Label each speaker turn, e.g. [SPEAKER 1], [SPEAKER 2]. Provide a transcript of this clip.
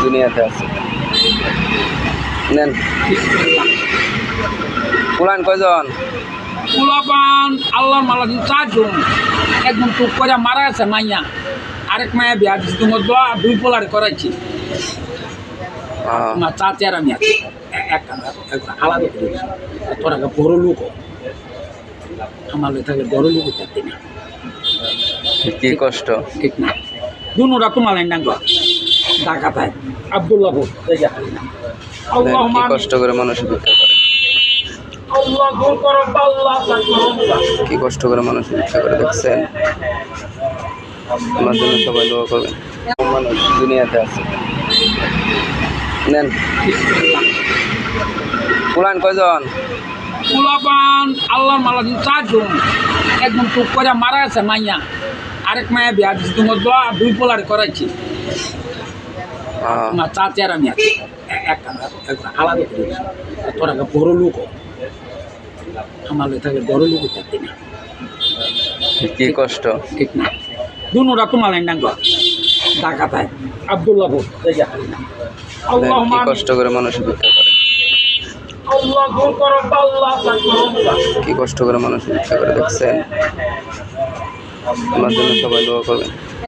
[SPEAKER 1] দুনিয়াতে আছে। নেন পুলান কয়জন?
[SPEAKER 2] পোলাপান আল্লাহর মালাদিন 4 জন। একদম টুক করে মারা গেছে মাইয়া, আরেক মায়া বিয়া দিচ্ছি তোমার দোয়া 2 পোলারে করাইছি। আমার চাচি আর আমি আছি একটা আলাদা করে দিয়েছি। তোরা বড় লোক আমার থাকে বড় লোক থাকতে না,
[SPEAKER 1] কি কষ্ট।
[SPEAKER 2] ঠিক না? দুনুরা তোমার লাইন ডাঙ্গ ঢাকা পায় আব্দুল্লাহপুর
[SPEAKER 1] কি কষ্ট করে মানুষ ভিক্ষা করে,
[SPEAKER 2] আল্লাহ দূর করো আল্লাহ
[SPEAKER 1] কি কষ্ট করে মানুষ ভিক্ষা করে। দেখছেন, আমার জন্য সবাই দোয়া করবেন। মানুষ দুনিয়াতে আছে। নেন পুলান কয়জন?
[SPEAKER 2] পোলাপান আল্লাহর মালাদিন 4 জন। একদম টুক করে মারা গেছে মাইয়া, আরেক মায়া বিয়া দিচ্ছি তোমার দোয়া 2 পোলারে করাইছি। আমার চাচি আর আমি আছি একটা আলাদা করে দিয়েছি। তোরা বড় লোক আমার থাকে বড় লোক থাকতে না,
[SPEAKER 1] কি কষ্ট।
[SPEAKER 2] ঠিক না? দুনুরা তোমার লাইন ডাঙ্গ ঢাকা পায় আব্দুল্লাহপুর
[SPEAKER 1] কি কষ্ট করে মানুষ ভিক্ষা করে,
[SPEAKER 2] আল্লাহ দূর করো আল্লাহ
[SPEAKER 1] কি কষ্ট করে মানুষ ভিক্ষা করে। দেখছেন, আমার জন্য সবাই দোয়া করবেন।